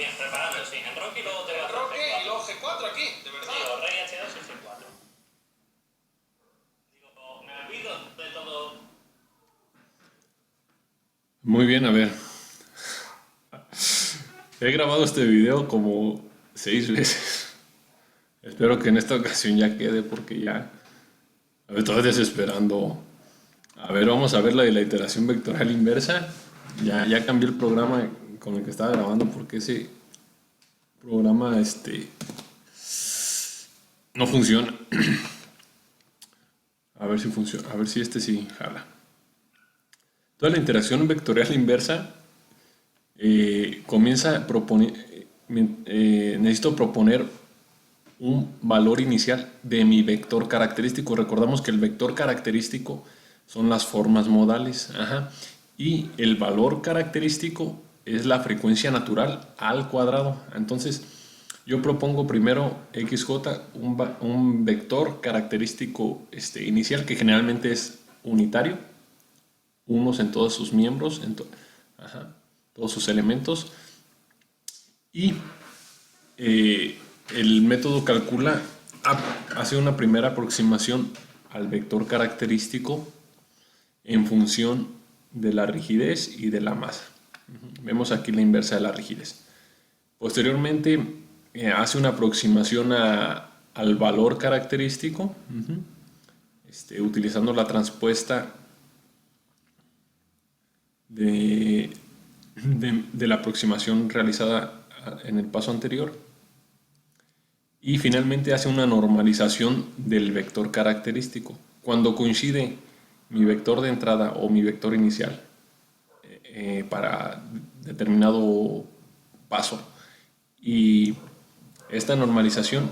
bien, preparando, sí. En Rocky luego te vas a Rocky y luego G4 aquí, de verdad. Sí, o Rey H2 y G4. Digo, me olvido de todo. Muy bien, a ver. He grabado este video como 6 veces. Espero que en esta ocasión ya quede porque ya me estoy desesperando. A ver, vamos a ver la de la iteración vectorial inversa. Ya cambié el programa con el que estaba grabando porque ese programa no funciona. A ver si funciona, a ver si este sí jala. Toda la interacción vectorial inversa comienza a proponer, necesito proponer un valor inicial de mi vector característico. Recordamos que el vector característico son las formas modales. Ajá. Y el valor característico es la frecuencia natural al cuadrado. Entonces, yo propongo primero XJ, un vector característico inicial que generalmente es unitario, unos en todos sus miembros, todos sus elementos. Y el método calcula, hace una primera aproximación al vector característico en función de la rigidez y de la masa. Vemos aquí la inversa de la rigidez. Posteriormente hace una aproximación al valor característico, utilizando la transpuesta de la aproximación realizada en el paso anterior. Y finalmente hace una normalización del vector característico. Cuando coincide mi vector de entrada o mi vector inicial para determinado paso y esta normalización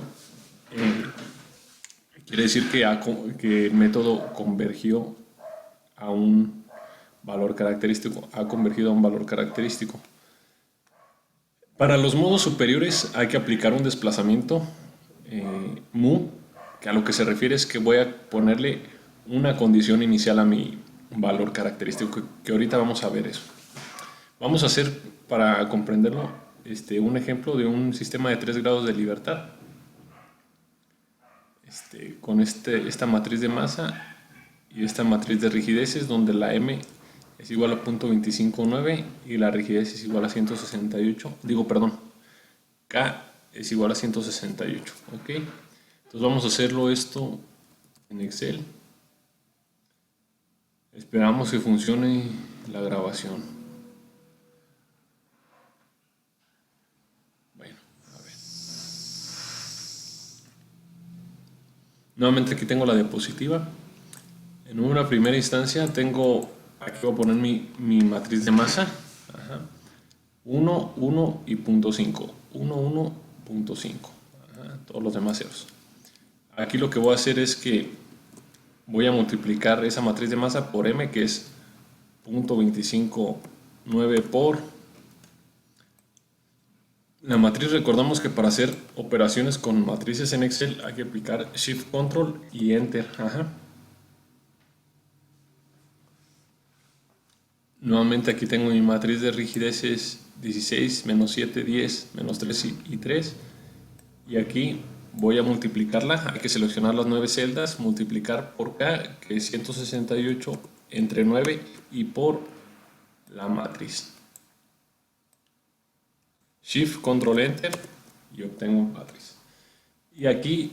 quiere decir que el método convergió a un valor característico, ha convergido a un valor característico. Para los modos superiores hay que aplicar un desplazamiento mu, que a lo que se refiere es que voy a ponerle una condición inicial a mi valor característico, que ahorita vamos a ver eso. Vamos a hacer, para comprenderlo, un ejemplo de un sistema de 3 grados de libertad. Con esta matriz de masa y esta matriz de rigideces, donde la m es igual a 0.259 y la rigidez es igual a 168, K es igual a 168, ¿ok? Entonces vamos a hacerlo esto en Excel. Esperamos que funcione la grabación. Bueno, a ver. Nuevamente aquí tengo la diapositiva. En una primera instancia tengo, aquí voy a poner mi matriz de masa. 1, 1 y 0.5. 1, 1, 0.5. Todos los demás ceros. Aquí lo que voy a hacer es que voy a multiplicar esa matriz de masa por m, que es 0.259 por la matriz. Recordamos que para hacer operaciones con matrices en Excel hay que aplicar Shift, Control y Enter. Nuevamente aquí tengo mi matriz de rigideces 16, menos 7, 10, menos 3 y 3. Y aquí voy a multiplicarla, hay que seleccionar las 9 celdas, multiplicar por K, que es 168 entre 9, y por la matriz. Shift, Control, Enter y obtengo matriz. Y aquí,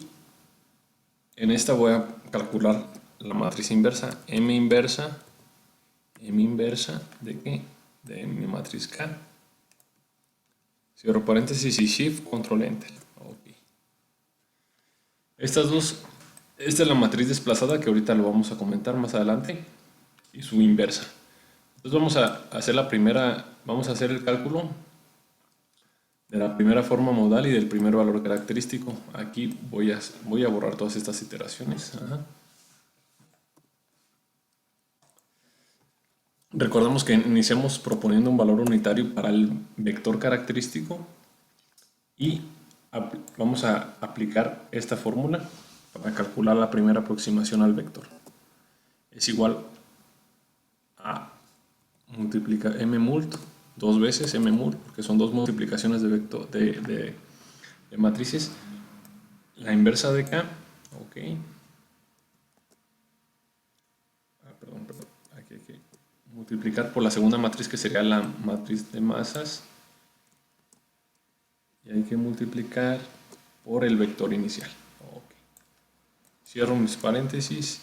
en esta voy a calcular la matriz inversa, M inversa ¿de qué? De mi matriz K. Cierro paréntesis y Shift, Control, Enter. Okay. Esta es la matriz desplazada, que ahorita lo vamos a comentar más adelante, y su inversa. Entonces vamos a hacer vamos a hacer el cálculo de la primera forma modal y del primer valor característico. Aquí voy a borrar todas estas iteraciones. Recordemos que iniciamos proponiendo un valor unitario para el vector característico y vamos a aplicar esta fórmula para calcular la primera aproximación al vector. Es igual a multiplicar m mult dos veces mmul, porque son dos multiplicaciones de, vector, de matrices. La inversa de K, ok. Perdón, aquí hay que multiplicar por la segunda matriz, que sería la matriz de masas. Y hay que multiplicar por el vector inicial. Okay. Cierro mis paréntesis,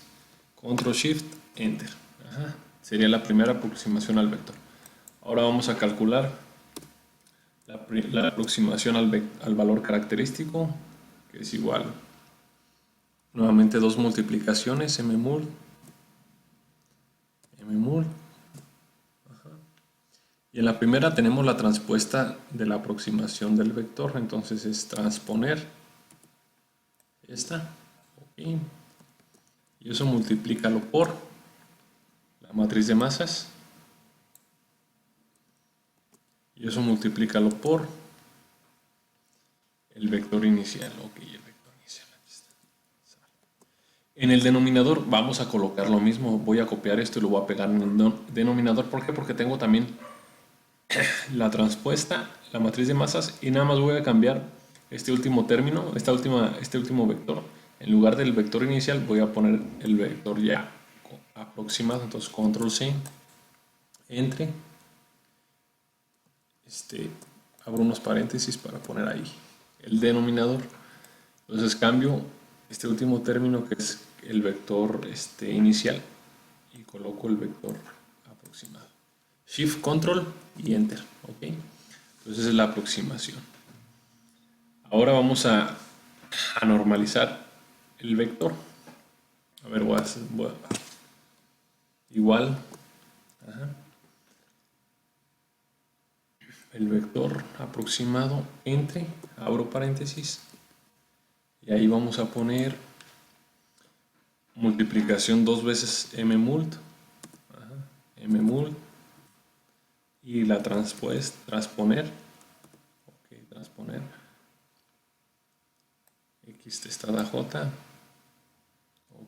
Control Shift, Enter. Ajá. Sería la primera aproximación al vector. Ahora vamos a calcular la aproximación al valor característico, que es igual. Nuevamente dos multiplicaciones, mmul. Ajá. Y en la primera tenemos la transpuesta de la aproximación del vector, entonces es transponer esta, okay. Y eso multiplícalo por la matriz de masas, y eso multiplícalo por el vector inicial, ok, el vector inicial, aquí está. En el denominador vamos a colocar lo mismo, voy a copiar esto y lo voy a pegar en el denominador. ¿Por qué? Porque tengo también la transpuesta, la matriz de masas, y nada más voy a cambiar este último término, este último vector. En lugar del vector inicial voy a poner el vector ya aproximado, entonces Control C, entre, abro unos paréntesis para poner ahí el denominador. Entonces cambio este último término, que es el vector inicial, y coloco el vector aproximado. Shift, Control y Enter, ok. Entonces es la aproximación. Ahora vamos a normalizar el vector. A ver, voy a igual, ajá, el vector aproximado entre, abro paréntesis, y ahí vamos a poner multiplicación dos veces mmult, mmult, y la transponer, ok, transponer, x testada j, ok.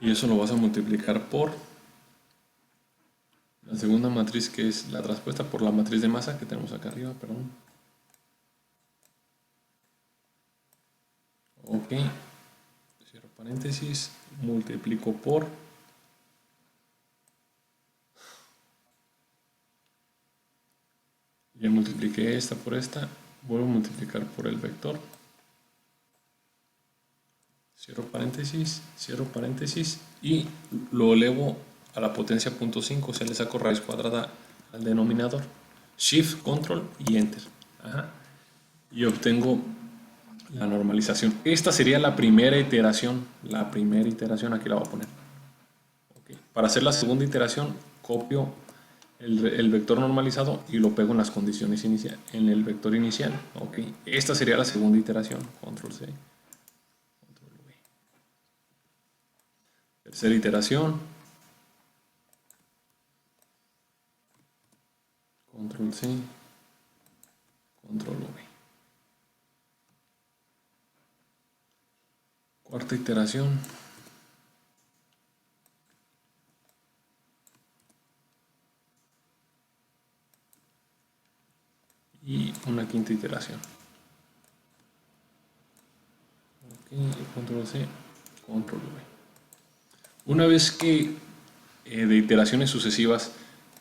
Y eso lo vas a multiplicar por la segunda matriz, que es la transpuesta por la matriz de masa que tenemos acá arriba, perdón. Ok, cierro paréntesis, multiplico por ya multipliqué esta por esta, vuelvo a multiplicar por el vector, cierro paréntesis y lo elevo a la potencia 0.5, o sea, le saco raíz cuadrada al denominador. Shift, Control y Enter. Ajá. Y obtengo la normalización. Esta sería la primera iteración. Aquí la voy a poner. Okay. Para hacer la segunda iteración, copio el vector normalizado y lo pego en las condiciones iniciales, en el vector inicial. Okay. Esta sería la segunda iteración. Control C. Control V. Tercera iteración. Control C. Control V. Cuarta iteración. Y una quinta iteración. Ok, Control C, Control V. Una vez que de iteraciones sucesivas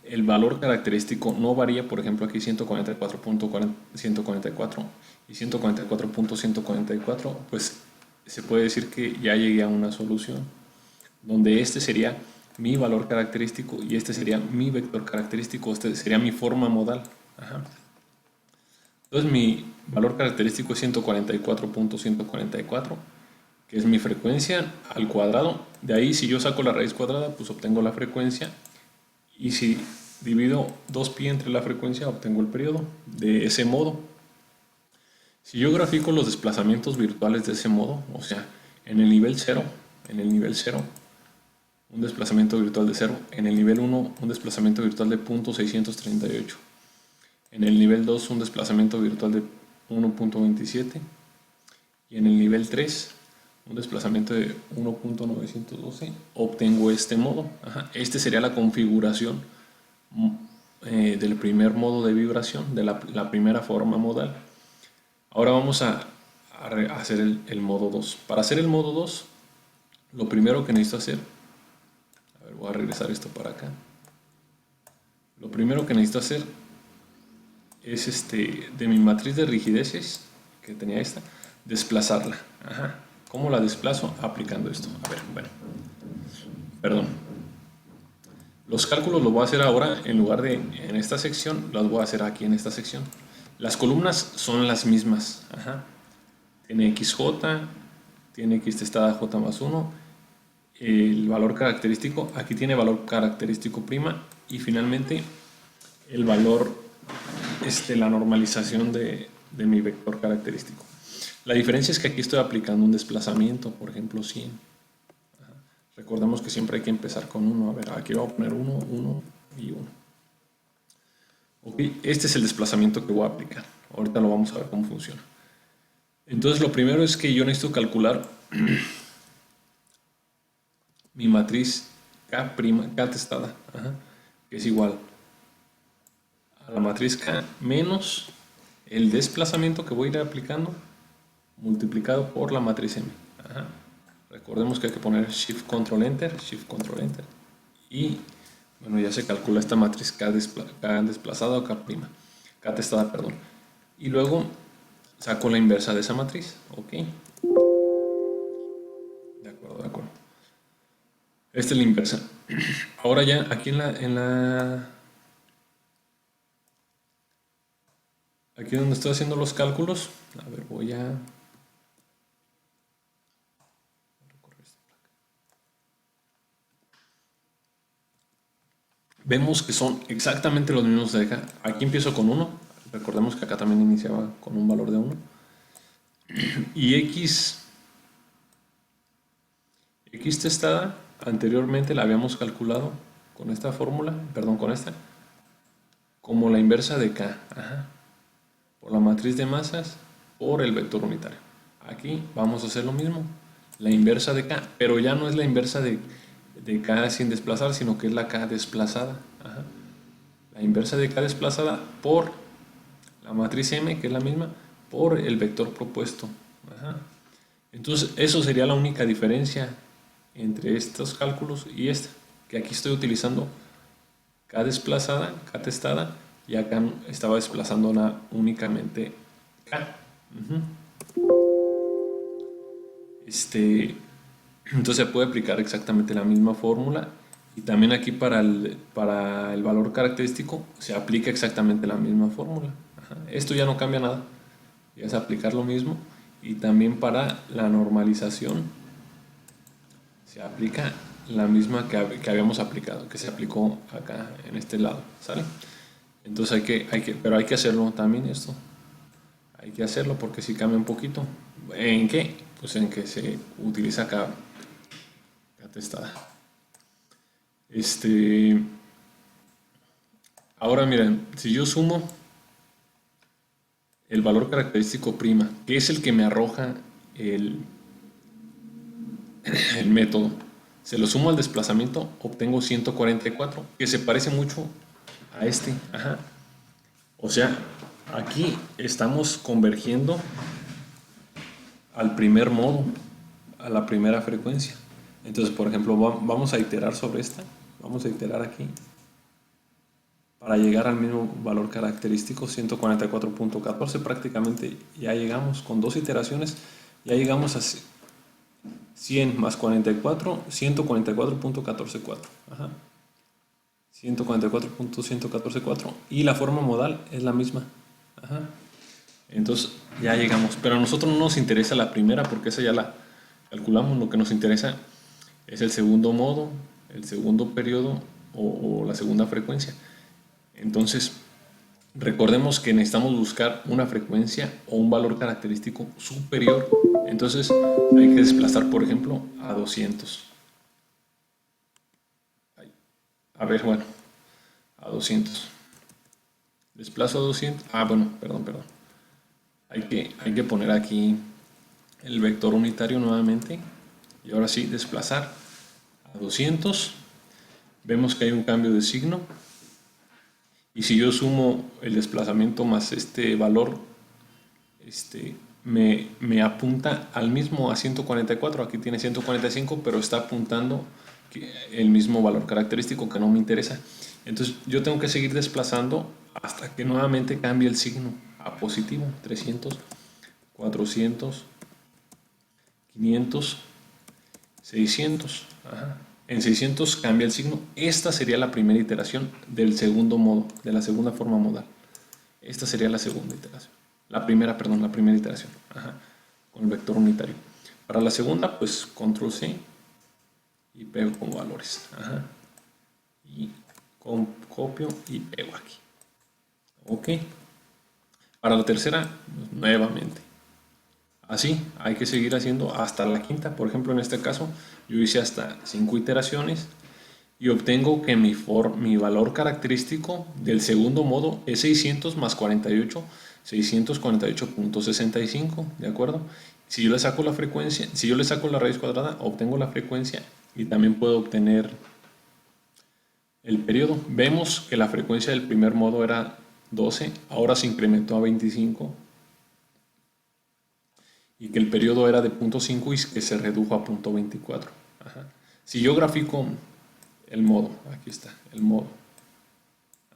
el valor característico no varía, por ejemplo aquí 144.144 y 144.144, pues se puede decir que ya llegué a una solución donde este sería mi valor característico y este sería mi vector característico, este sería mi forma modal. Ajá. Entonces mi valor característico es 144.144, que es mi frecuencia al cuadrado. De ahí, si yo saco la raíz cuadrada, pues obtengo la frecuencia, y si divido 2pi entre la frecuencia, obtengo el periodo. De ese modo, si yo grafico los desplazamientos virtuales de ese modo, o sea, en el nivel 0, un desplazamiento virtual de 0, en el nivel 1 un desplazamiento virtual de 0.638, en el nivel 2 un desplazamiento virtual de 1.27, y en el nivel 3, un desplazamiento de 1.912, obtengo este modo. Este sería la configuración del primer modo de vibración, de la primera forma modal. Ahora vamos a hacer el modo 2. Para hacer el modo 2, lo primero que necesito hacer, a ver, voy a regresar esto para acá. Lo primero que necesito hacer es de mi matriz de rigideces, que tenía esta, desplazarla. ¿Cómo la desplazo? Aplicando esto. A ver, bueno, perdón. Los cálculos los voy a hacer ahora, en lugar de en esta sección, los voy a hacer aquí en esta sección. Las columnas son las mismas. Tiene XJ, tiene X testada J más 1. El valor característico, aquí tiene valor característico prima. Y finalmente el valor, la normalización de mi vector característico. La diferencia es que aquí estoy aplicando un desplazamiento, por ejemplo 100. Recordemos que siempre hay que empezar con 1. A ver, aquí voy a poner 1, 1 y 1. Ok, este es el desplazamiento que voy a aplicar. Ahorita lo vamos a ver cómo funciona. Entonces lo primero es que yo necesito calcular mi matriz K', K testada, que es igual a la matriz K menos el desplazamiento que voy a ir aplicando multiplicado por la matriz M. Recordemos que hay que poner Shift Control Enter, Shift Control Enter. Y bueno, ya se calcula esta matriz K desplazada o K', K testada, perdón. Y luego saco la inversa de esa matriz. Ok. De acuerdo, de acuerdo. Esta es la inversa. Ahora ya aquí aquí donde estoy haciendo los cálculos, a ver, voy a recorrer esta placa. Vemos que son exactamente los mismos de acá. Aquí empiezo con 1. Recordemos que acá también iniciaba con un valor de 1. Y X testada, anteriormente la habíamos calculado con esta fórmula, perdón, con esta, como la inversa de K. Por la matriz de masas por el vector unitario. Aquí vamos a hacer lo mismo, la inversa de K, pero ya no es la inversa de K sin desplazar, sino que es la K desplazada. La inversa de K desplazada por la matriz M, que es la misma, por el vector propuesto. Entonces, eso sería la única diferencia entre estos cálculos y esta, que aquí estoy utilizando K desplazada, K testada, y acá estaba desplazando únicamente K. Entonces se puede aplicar exactamente la misma fórmula, y también aquí para el valor característico se aplica exactamente la misma fórmula. Esto ya no cambia nada, ya es aplicar lo mismo. Y también para la normalización se aplica la misma que habíamos aplicado, que se aplicó acá en este lado, ¿sale? Entonces pero hay que hacerlo también esto. Hay que hacerlo porque si cambia un poquito. ¿En qué? Pues en que se utiliza K testada. Ahora miren, si yo sumo el valor característico prima, que es el que me arroja el método, se lo sumo al desplazamiento, obtengo 144, que se parece mucho a este. O sea, aquí estamos convergiendo al primer modo, a la primera frecuencia. Entonces, por ejemplo, vamos a iterar sobre esta, vamos a iterar aquí para llegar al mismo valor característico, 144.14. Prácticamente ya llegamos con 2 iteraciones, ya llegamos a 100 más 44, 144.144. 144.114.4, y la forma modal es la misma. Entonces ya llegamos, pero a nosotros no nos interesa la primera porque esa ya la calculamos. Lo que nos interesa es el segundo modo, el segundo periodo o la segunda frecuencia. Entonces recordemos que necesitamos buscar una frecuencia o un valor característico superior. Entonces hay que desplazar, por ejemplo, a 200. A ver, bueno, a 200. Desplazo a 200. Bueno, perdón. Hay que poner aquí el vector unitario nuevamente y ahora sí desplazar a 200. Vemos que hay un cambio de signo y si yo sumo el desplazamiento más este valor, me apunta al mismo, a 144. Aquí tiene 145, pero está apuntando el mismo valor característico que no me interesa. Entonces yo tengo que seguir desplazando hasta que nuevamente cambie el signo a positivo. 300, 400, 500, 600. Ajá. En 600 cambia el signo. Esta sería la primera iteración del segundo modo, de la segunda forma modal. Esta sería la segunda iteración. La primera iteración. Ajá. Con el vector unitario. Para la segunda, pues control C y pego con valores. Ajá. Y copio y pego aquí. Ok. Para la tercera, pues, nuevamente. Así, hay que seguir haciendo hasta la quinta. Por ejemplo, en este caso, yo hice hasta 5 iteraciones y obtengo que mi valor característico del segundo modo es 600 más 48, 648.65, ¿de acuerdo? Si yo le saco la frecuencia, si yo le saco la raíz cuadrada, obtengo la frecuencia y también puedo obtener el periodo. Vemos que la frecuencia del primer modo era 12, ahora se incrementó a 25. Y que el periodo era de 0.5 y que se redujo a 0.24. Ajá. Si yo grafico el modo, aquí está, el modo.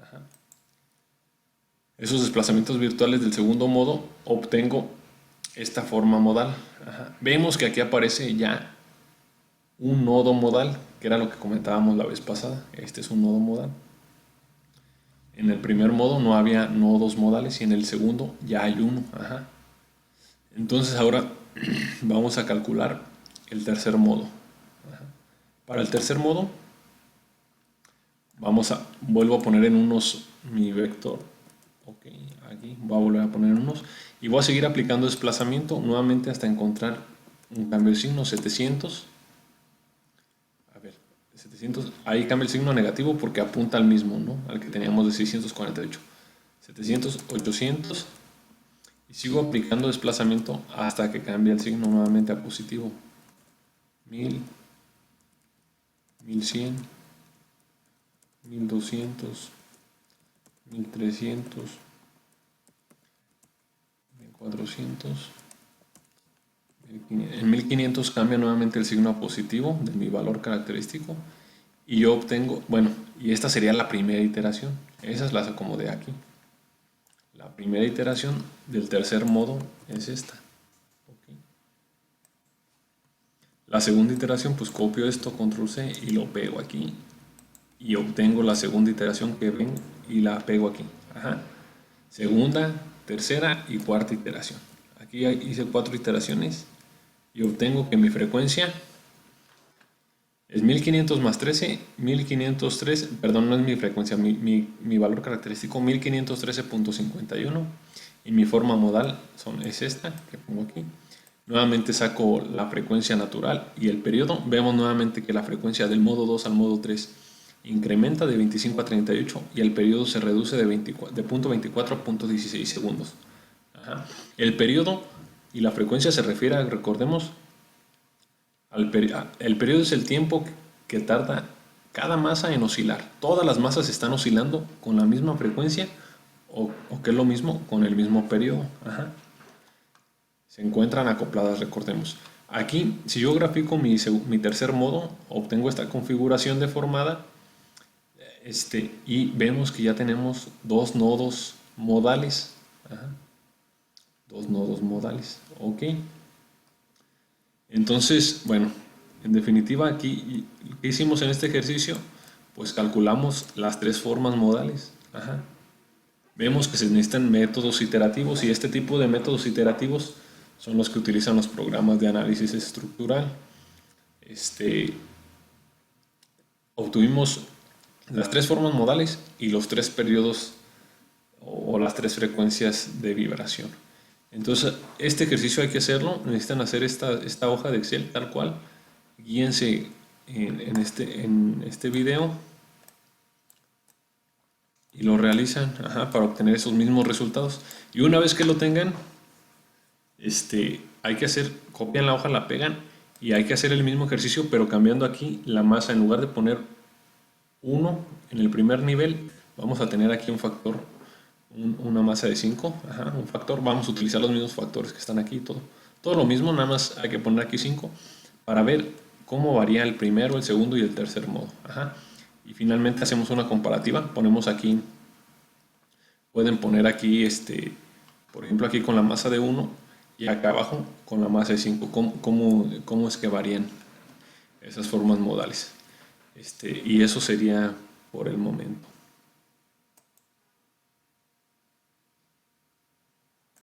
Ajá. Esos desplazamientos virtuales del segundo modo, obtengo esta forma modal. Ajá. Vemos que aquí aparece ya un nodo modal, que era lo que comentábamos la vez pasada. Este es un nodo modal. En el primer modo no había nodos modales y en el segundo ya hay uno. Ajá. Entonces ahora vamos a calcular el tercer modo. Para el tercer modo vuelvo a poner en unos mi vector. Ok, aquí voy a volver a poner en unos y voy a seguir aplicando desplazamiento nuevamente hasta encontrar un cambio de signo. 700. A ver, 700. Ahí cambia el signo a negativo porque apunta al mismo, ¿no? Al que teníamos de 648. 700, 800. Y sigo aplicando desplazamiento hasta que cambie el signo nuevamente a positivo. 1000, 1100, 1200, 1300, 1400. En 1500 cambia nuevamente el signo a positivo de mi valor característico. Y yo obtengo, bueno, y esta sería la primera iteración. Esas las acomodé aquí. La primera iteración del tercer modo es esta. Okay. La segunda iteración, pues copio esto, control C y lo pego aquí. Y obtengo la segunda iteración que ven y la pego aquí. Ajá. Segunda, tercera y cuarta iteración. Aquí hice 4 iteraciones y obtengo que mi frecuencia es 1500 más 13, 1503, perdón, no es mi frecuencia, mi valor característico 1513.51 y mi forma modal es esta que pongo aquí. Nuevamente saco la frecuencia natural y el periodo. Vemos nuevamente que la frecuencia del modo 2 al modo 3 incrementa de 25 a 38 y el periodo se reduce de 0.24 a 0.16 segundos. Ajá. El periodo y la frecuencia se refiere, recordemos, el periodo es el tiempo que tarda cada masa en oscilar. Todas las masas están oscilando con la misma frecuencia o que es lo mismo con el mismo periodo. Ajá. Se encuentran acopladas, recordemos. Aquí, si yo grafico mi tercer modo, obtengo esta configuración deformada y vemos que ya tenemos 2 nodos modales. Ajá. 2 nodos modales. Ok. Entonces, bueno, en definitiva aquí, ¿qué hicimos en este ejercicio? Pues calculamos las 3 formas modales. Ajá. Vemos que se necesitan métodos iterativos y este tipo de métodos iterativos son los que utilizan los programas de análisis estructural. Obtuvimos las 3 formas modales y los 3 periodos o las 3 frecuencias de vibración. Entonces, este ejercicio hay que hacerlo. Necesitan hacer esta hoja de Excel tal cual. Guíense en este video y lo realizan para obtener esos mismos resultados. Y una vez que lo tengan, hay que hacer, copian la hoja, la pegan y hay que hacer el mismo ejercicio, pero cambiando aquí la masa. En lugar de poner 1 en el primer nivel, vamos a tener aquí un factor, una masa de 5, un factor. Vamos a utilizar los mismos factores que están aquí, todo lo mismo, nada más hay que poner aquí 5 para ver cómo varía el primero, el segundo y el tercer modo. Y finalmente hacemos una comparativa, ponemos aquí, pueden poner aquí, por ejemplo aquí con la masa de 1 y acá abajo con la masa de 5, cómo es que varían esas formas modales. Y eso sería por el momento.